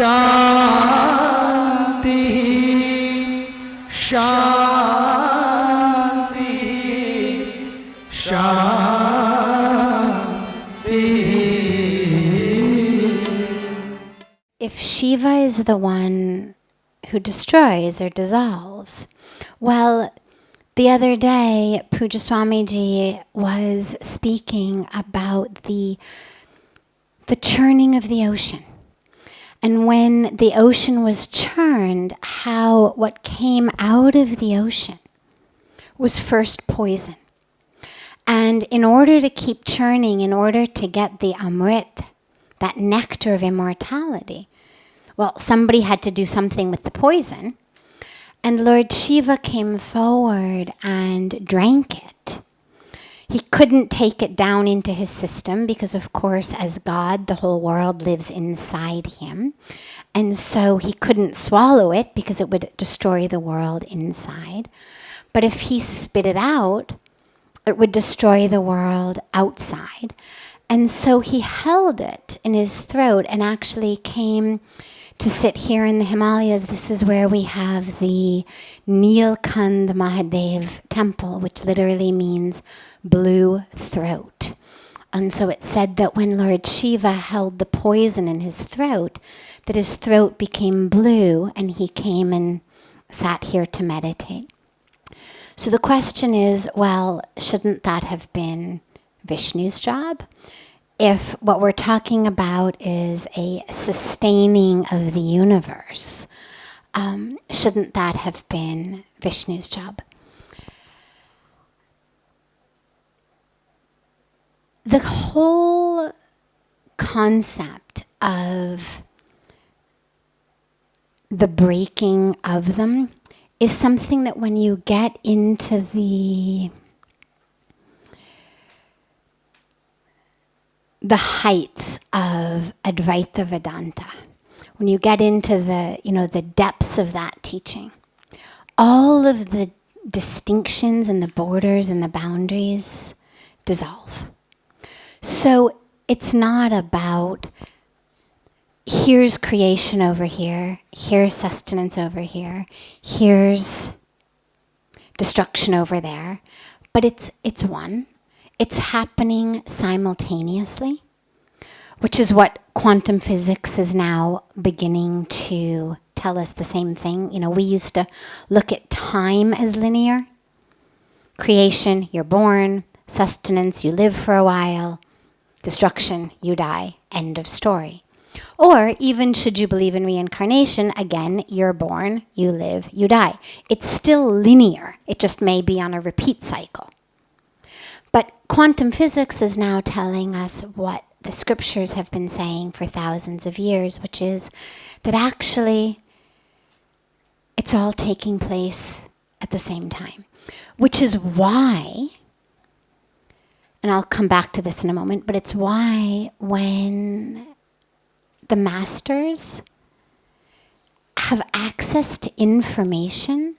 Shanti, Shanti, Shanti. If Shiva is the one who destroys or dissolves, well, the other day, Puja Swamiji was speaking about the churning of the ocean. And when the ocean was churned, how what came out of the ocean was first poison. And in order to keep churning, in order to get the Amrit, that nectar of immortality, well, somebody had to do something with the poison. And Lord Shiva came forward and drank it. He couldn't take it down into his system because, of course, as God, the whole world lives inside him. And so he couldn't swallow it because it would destroy the world inside. But if he spit it out, it would destroy the world outside. And so he held it in his throat and actually came to sit here in the Himalayas. This is where we have the Nilkand Mahadev temple, which literally means blue throat. And so it said that when Lord Shiva held the poison in his throat, that his throat became blue and he came and sat here to meditate. So the question is, well, shouldn't that have been Vishnu's job? If what we're talking about is a sustaining of the universe, shouldn't that have been Vishnu's job? The whole concept of the breaking of them is something that when you get into the heights of Advaita Vedanta, when you get into the depths of that teaching, all of the distinctions and the borders and the boundaries dissolve. So it's not about here's creation over here, here's sustenance over here, here's destruction over there, but it's one. It's happening simultaneously, which is what quantum physics is now beginning to tell us the same thing. We used to look at time as linear. Creation, you're born. Sustenance, you live for a while. Destruction, you die. End of story. Or even should you believe in reincarnation, again, you're born, you live, you die. It's still linear. It just may be on a repeat cycle. But quantum physics is now telling us what the scriptures have been saying for thousands of years, which is that actually it's all taking place at the same time. Which is why, and I'll come back to this in a moment, but it's why when the masters have access to information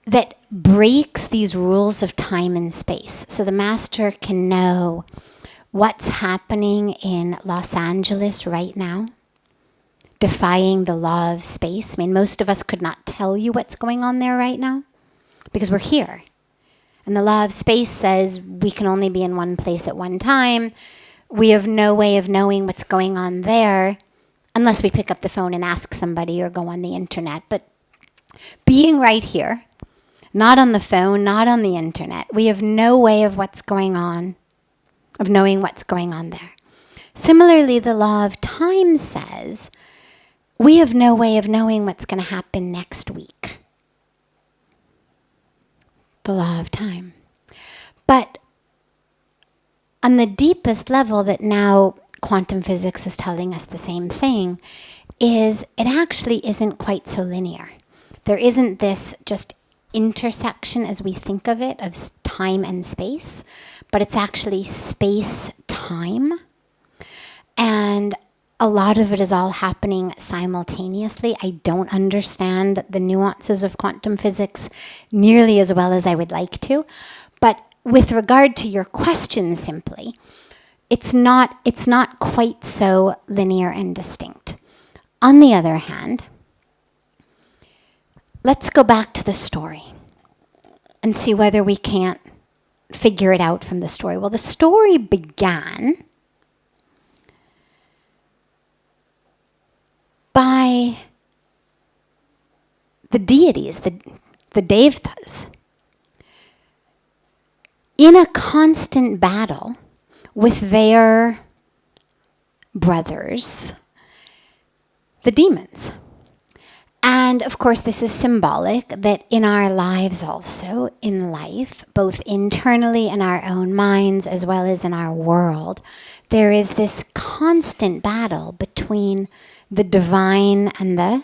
that breaks these rules of time and space. So the master can know what's happening in Los Angeles right now, defying the law of space. I mean, most of us could not tell you what's going on there right now because we're here. And the law of space says we can only be in one place at one time. We have no way of knowing what's going on there unless we pick up the phone and ask somebody or go on the internet. But being right here, not on the phone, not on the internet, we have no way of what's going on, of knowing what's going on there. Similarly, the law of time says we have no way of knowing what's going to happen next week. The law of time. But on the deepest level that now quantum physics is telling us the same thing, is it actually isn't quite so linear. There isn't this just intersection as we think of it, of time and space, but it's actually space-time. And a lot of it is all happening simultaneously. I don't understand the nuances of quantum physics nearly as well as I would like to. But with regard to your question simply, it's not quite so linear and distinct. On the other hand, let's go back to the story and see whether we can't figure it out from the story. Well, the story began by the deities, the devtas, in a constant battle with their brothers, the demons. And of course, this is symbolic that in our lives also, in life, both internally in our own minds as well as in our world, there is this constant battle between the divine and the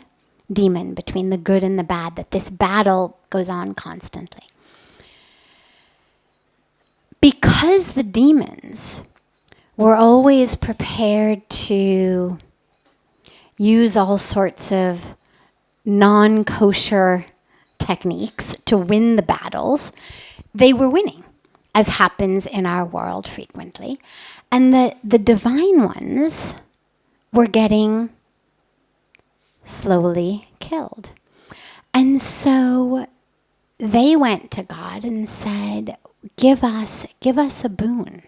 demon, between the good and the bad, that this battle goes on constantly. Because the demons were always prepared to use all sorts of non-kosher techniques to win the battles, they were winning, as happens in our world frequently. And the divine ones were getting slowly killed. And so they went to God and said, give us a boon.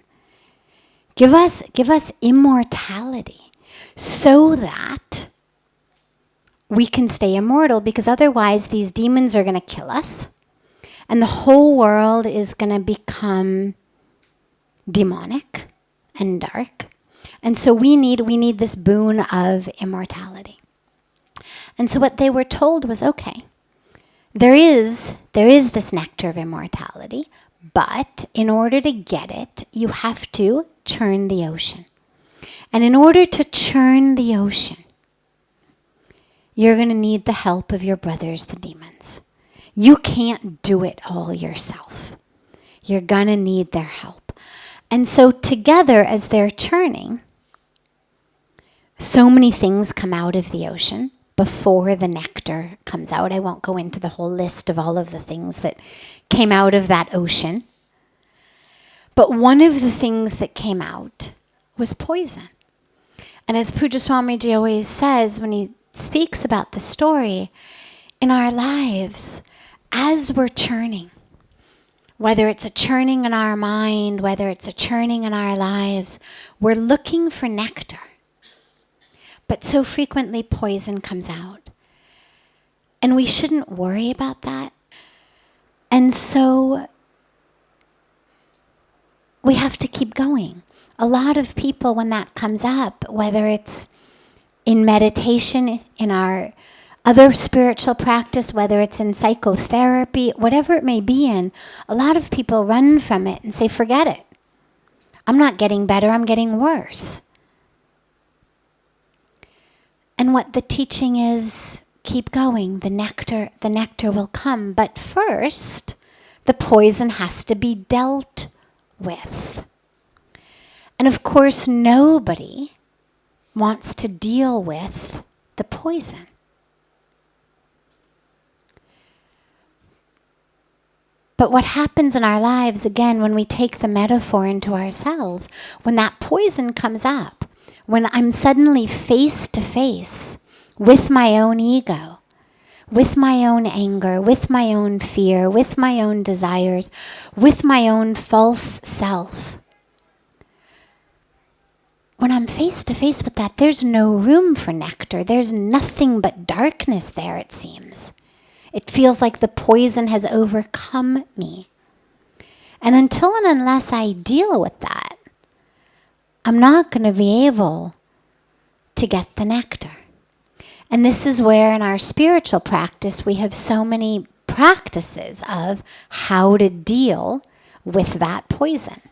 Give us immortality so that we can stay immortal, because otherwise these demons are going to kill us and the whole world is going to become demonic and dark. And so we need this boon of immortality. And so what they were told was, okay, there is this nectar of immortality, but in order to get it, you have to churn the ocean. And in order to churn the ocean, you're going to need the help of your brothers, the demons. You can't do it all yourself. You're going to need their help. And so together, as they're churning, so many things come out of the ocean before the nectar comes out. I won't go into the whole list of all of the things that came out of that ocean. But one of the things that came out was poison. And as Pujya Swamiji always says when he speaks about the story, in our lives, as we're churning, whether it's a churning in our mind, whether it's a churning in our lives, we're looking for nectar. But so frequently poison comes out. And we shouldn't worry about that. And so we have to keep going. A lot of people, when that comes up, whether it's in meditation, in our other spiritual practice, whether it's in psychotherapy, whatever it may be in, a lot of people run from it and say, forget it. I'm not getting better, I'm getting worse. And what the teaching is, keep going. The nectar will come. But first, the poison has to be dealt with. And of course, nobody wants to deal with the poison. But what happens in our lives, again, when we take the metaphor into ourselves, when that poison comes up, when I'm suddenly face to face with my own ego, with my own anger, with my own fear, with my own desires, with my own false self, when I'm face to face with that, there's no room for nectar. There's nothing but darkness there, it seems. It feels like the poison has overcome me. And until and unless I deal with that, I'm not going to be able to get the nectar. And this is where in our spiritual practice we have so many practices of how to deal with that poison.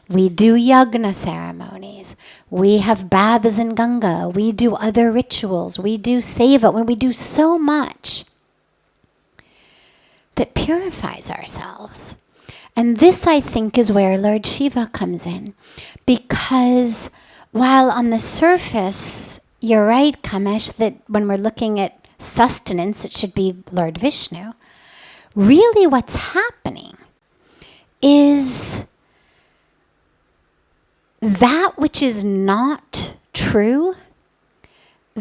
We do yagna ceremonies. We have baths in ganga. We do other rituals. We do seva. We do so much that purifies ourselves. And this, I think, is where Lord Shiva comes in. Because while on the surface, you're right, Kamesh, that when we're looking at sustenance, it should be Lord Vishnu. Really what's happening is that which is not true,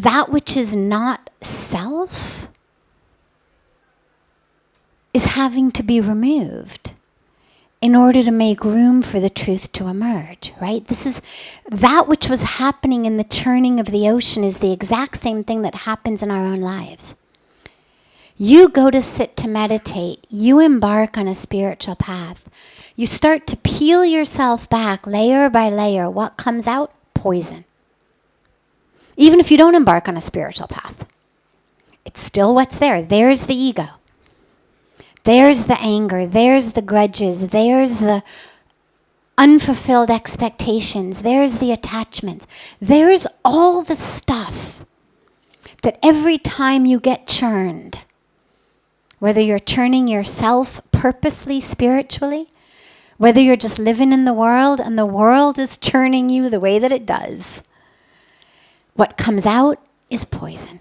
that which is not self is having to be removed in order to make room for the truth to emerge, right? This is that which was happening in the churning of the ocean is the exact same thing that happens in our own lives. You go to sit to meditate, you embark on a spiritual path. You start to peel yourself back layer by layer. What comes out? Poison. Even if you don't embark on a spiritual path, it's still what's there. There's the ego. There's the anger. There's the grudges. There's the unfulfilled expectations. There's the attachments. There's all the stuff that every time you get churned, whether you're churning yourself purposely, spiritually, whether you're just living in the world and the world is churning you the way that it does, what comes out is poison.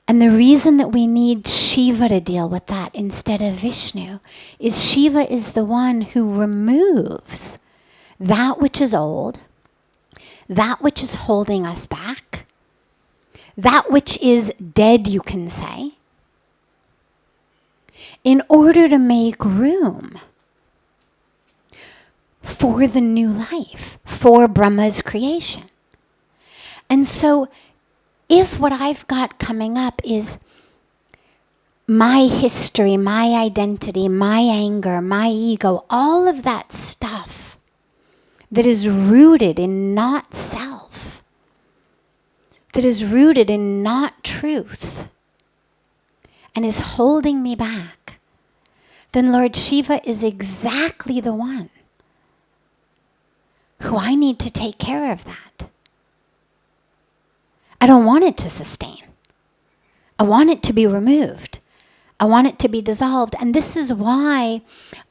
And the reason that we need Shiva to deal with that instead of Vishnu is Shiva is the one who removes that which is old, that which is holding us back, that which is dead, you can say, in order to make room for the new life, for Brahma's creation. And so if what I've got coming up is my history, my identity, my anger, my ego, all of that stuff that is rooted in not self, that is rooted in not truth, and is holding me back, then Lord Shiva is exactly the one who I need to take care of that. I don't want it to sustain. I want it to be removed. I want it to be dissolved. And this is why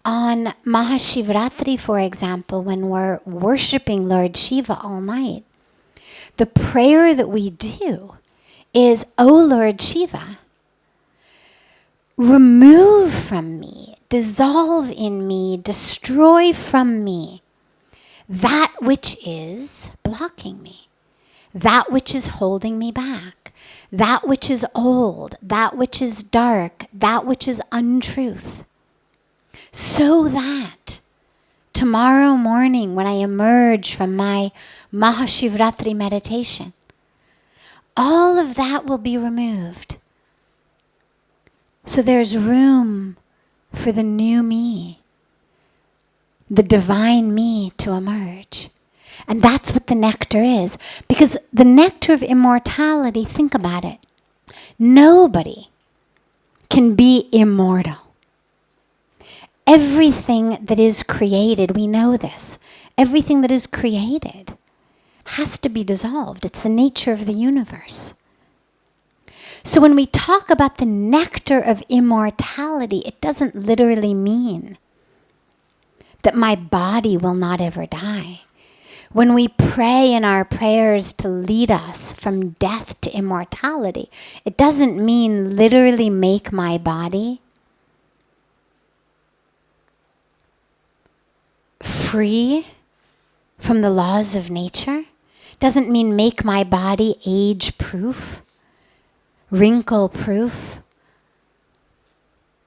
on Mahashivratri, for example, when we're worshiping Lord Shiva all night, the prayer that we do is, O Lord Shiva, remove from me, dissolve in me, destroy from me that which is blocking me. That which is holding me back, that which is old, that which is dark, that which is untruth. So that tomorrow morning when I emerge from my Mahashivratri meditation, all of that will be removed. So there's room for the new me, the divine me to emerge. And that's what the nectar is. Because the nectar of immortality, think about it. Nobody can be immortal. Everything that is created, we know this, everything that is created has to be dissolved. It's the nature of the universe. So when we talk about the nectar of immortality, it doesn't literally mean that my body will not ever die. When we pray in our prayers to lead us from death to immortality, it doesn't mean literally make my body free from the laws of nature. It doesn't mean make my body age-proof, wrinkle-proof,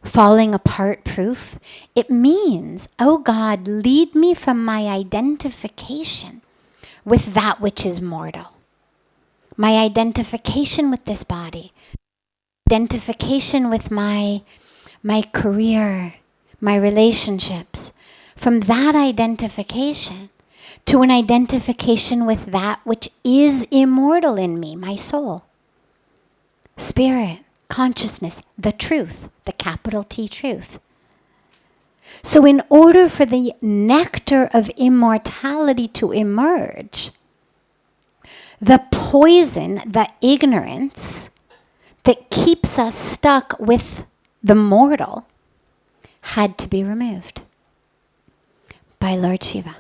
falling apart proof. It means, oh God, lead me from my identification with that which is mortal. My identification with this body. Identification with my career, my relationships. From that identification to an identification with that which is immortal in me, my soul, spirit, consciousness, the truth, the capital T truth. So in order for the nectar of immortality to emerge, the poison, the ignorance that keeps us stuck with the mortal had to be removed by Lord Shiva.